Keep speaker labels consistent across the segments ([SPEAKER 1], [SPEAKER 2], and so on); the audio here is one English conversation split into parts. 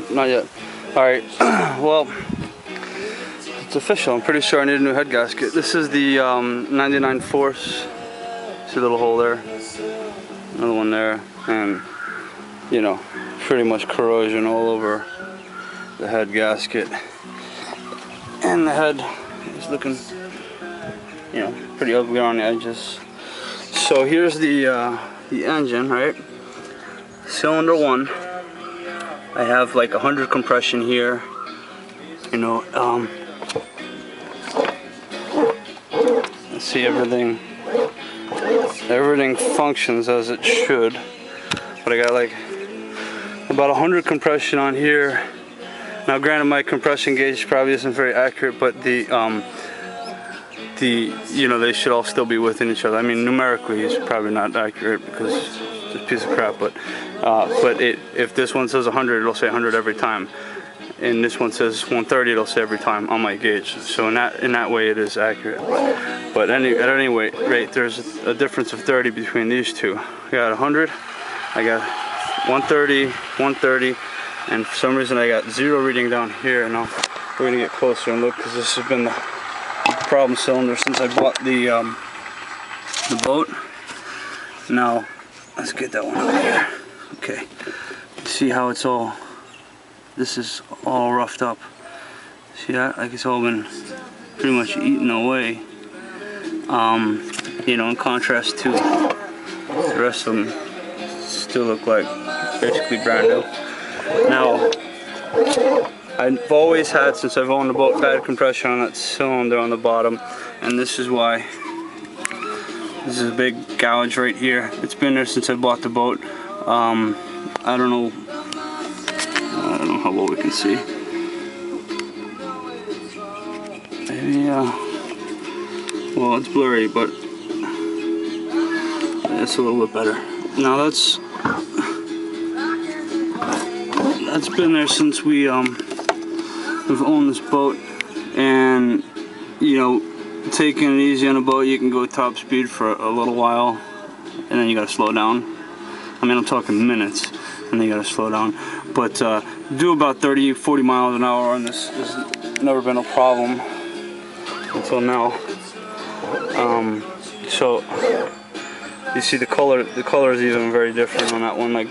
[SPEAKER 1] not yet. All right. Well, it's official. I'm pretty sure I need a new head gasket. This is the 99 Force. See a little hole there, another one there, and you know, pretty much corrosion all over the head gasket. And the head is looking, you know, pretty ugly on the edges. So here's the engine, right? Cylinder 1. I have like 100 compression here. You know, let's see, everything functions as it should. But I got like about 100 compression on here. Now, granted, my compression gauge probably isn't very accurate, but the you know, they should all still be within each other. I mean, numerically, it's probably not accurate because it's a piece of crap. But if this one says 100, it'll say 100 every time, and this one says 130, it'll say every time on my gauge. So in that way, it is accurate. But at any rate, there's a difference of 30 between these two. I got 100, I got 130, 130. And for some reason I got 0 reading down here. Now we're gonna get closer and look, because this has been the problem cylinder since I bought the boat. Now let's get that one over here. Okay, see how it's all, this is all roughed up. See that? Like it's all been pretty much eaten away. You know, in contrast to the rest of them, still look like basically brand new. Now, I've always had, since I've owned the boat, bad compression on that cylinder on the bottom, and this is why. This is a big gouge right here. It's been there since I bought the boat. I don't know how well we can see. Maybe, well, it's blurry, but it's a little bit better. Now that's been there since we've owned this boat, and you know, taking it easy on a boat, you can go top speed for a little while, and then you gotta slow down. I mean, I'm talking minutes, and then you gotta slow down. But do about 30-40 miles an hour on this. There's never been a problem until now. So you see the color is even very different on that one. Like,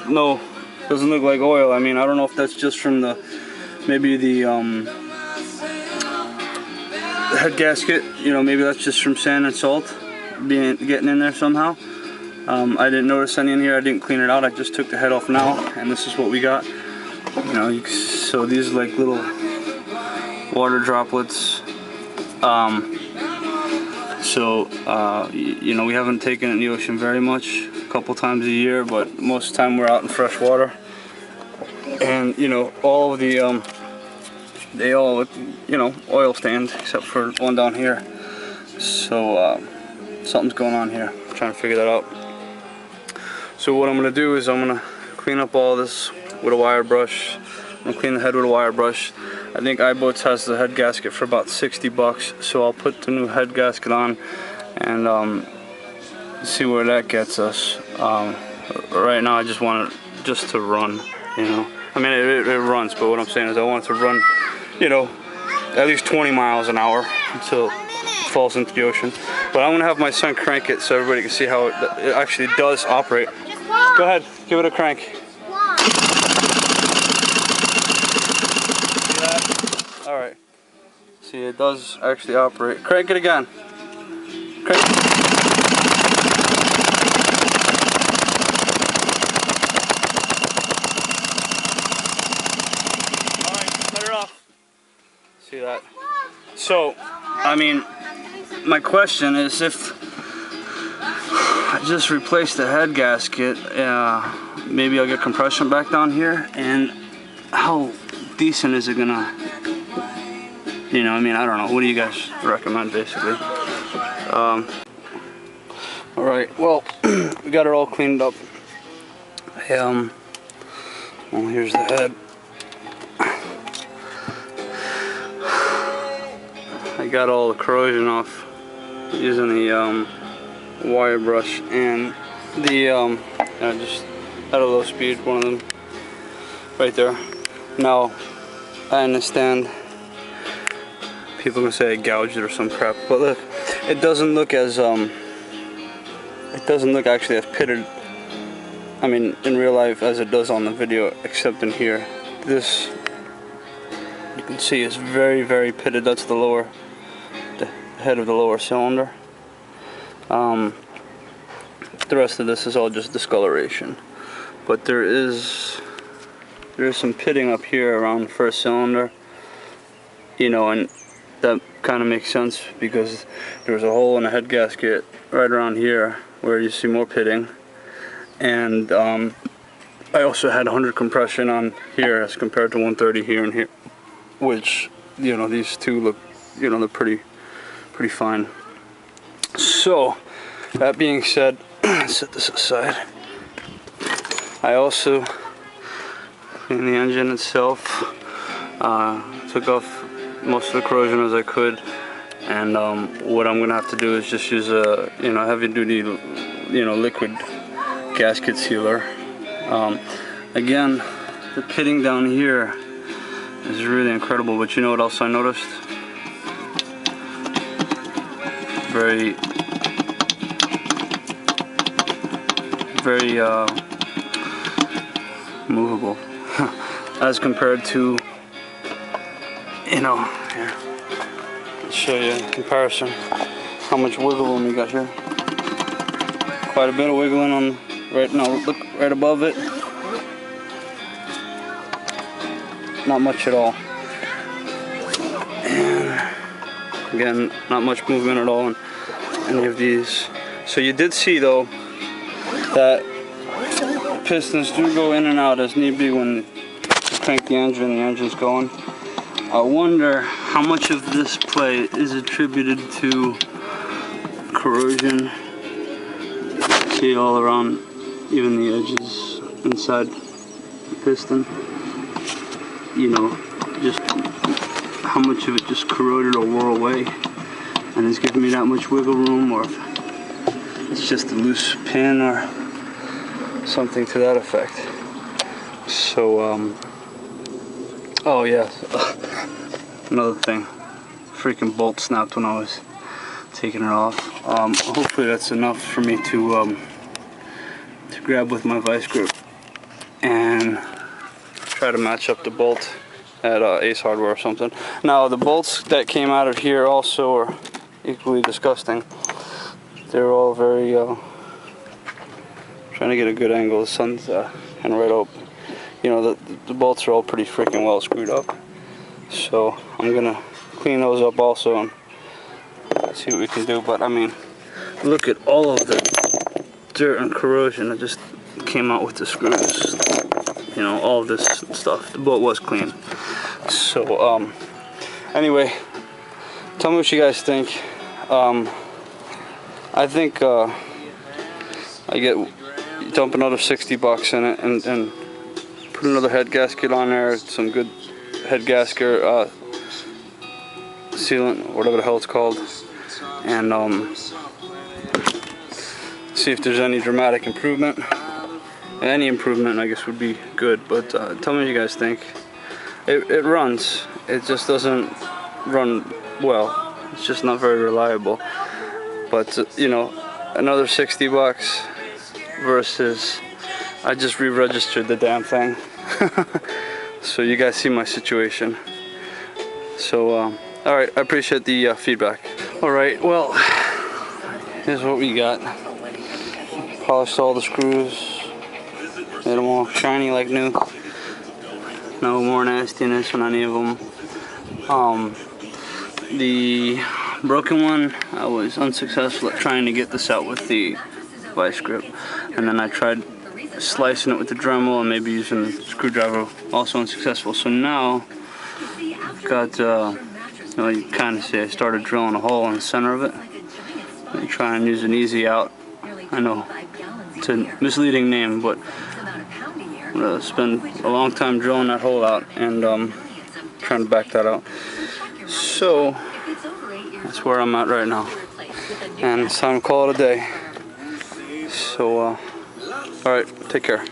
[SPEAKER 1] no, doesn't look like oil. I mean, I don't know if that's just from the head gasket. You know, maybe that's just from sand and salt getting in there somehow. I didn't notice any in here. I didn't clean it out. I just took the head off now, and this is what we got. You know, so these are like little water droplets. You know, we haven't taken it in the ocean very much, a couple times a year, but most of the time we're out in fresh water. And you know, all of the they all look, you know, oil stained except for one down here. So something's going on here. I'm trying to figure that out. So what I'm gonna do is I'm gonna clean up all this with a wire brush. I'm gonna clean the head with a wire brush. I think iBoats has the head gasket for about 60 bucks, so I'll put the new head gasket on and see where that gets us. Right now I just want it just to run, you know. I mean, it runs, but what I'm saying is I want it to run, you know, at least 20 miles an hour until it falls into the ocean. But I'm gonna have my son crank it so everybody can see how it actually does operate. Go ahead, give it a crank. See that? All right. See, it does actually operate. Crank it again. Crank it. See that? So, I mean, my question is, if I just replace the head gasket, maybe I'll get compression back down here, and how decent is it gonna, you know, I mean, I don't know. What do you guys recommend, basically? Alright, well, we got it all cleaned up. Well, here's the head. I got all the corrosion off using the wire brush and the just at a low speed, one of them right there. Now, I understand people can say I gouged it or some crap, but look, it doesn't look as actually as pitted, I mean, in real life as it does on the video, except in here. This, you can see, is very, very pitted. That's the head of the lower cylinder. The rest of this is all just discoloration, but there is some pitting up here around the first cylinder, you know, and that kind of makes sense because there's a hole in the head gasket right around here where you see more pitting. And I also had 100 compression on here as compared to 130 here and here, which, you know, these two look, you know, they're pretty fine. So that being said, set this aside. I also, in the engine itself, took off most of the corrosion as I could, and what I'm gonna have to do is just use a, you know, heavy duty, you know, liquid gasket sealer. Again, the pitting down here is really incredible, but you know what else I noticed? Very movable as compared to, you know, here, I'll show you in comparison how much wiggle room we got here. Quite a bit of wiggling on right now. Look right above it. Not much at all. And again, not much movement at all in any of these. So you did see though that pistons do go in and out as need be when you crank the engine's going. I wonder how much of this play is attributed to corrosion. See all around, even the edges inside the piston. You know, just how much of it just corroded or wore away and is giving me that much wiggle room, or if it's just a loose pin or something to that effect. So, oh yeah, another thing, freaking bolt snapped when I was taking it off. Hopefully that's enough for me to grab with my vice grip and try to match up the bolt at Ace Hardware or something. Now the bolts that came out of here also are equally disgusting. They're all very, trying to get a good angle. The sun's and right up. You know, the bolts are all pretty freaking well screwed up. So I'm gonna clean those up also and see what we can do. But I mean, look at all of the dirt and corrosion that just came out with the screws. You know, all of this stuff. The bolt was clean. So anyway, tell me what you guys think. I think I dump another 60 bucks in it and put another head gasket on there, some good head gasket sealant, whatever the hell it's called, and see if there's any dramatic improvement. Any improvement, I guess, would be good, but tell me what you guys think. It runs, it just doesn't run well. It's just not very reliable. But you know, another 60 bucks versus I just re-registered the damn thing. So you guys see my situation. So alright, I appreciate the feedback. Alright, well, here's what we got. Polished all the screws, made them all shiny like new. No more nastiness on any of them. The broken one, I was unsuccessful at trying to get this out with the vice grip, and then I tried slicing it with the Dremel and maybe using a screwdriver, also unsuccessful. So now I've got, you know, you kind of see I started drilling a hole in the center of it and try and use an easy out. I know it's a misleading name, but I'm gonna spend a long time drilling that hole out and trying to back that out. So that's where I'm at right now, and it's time to call it a day. So alright, take care.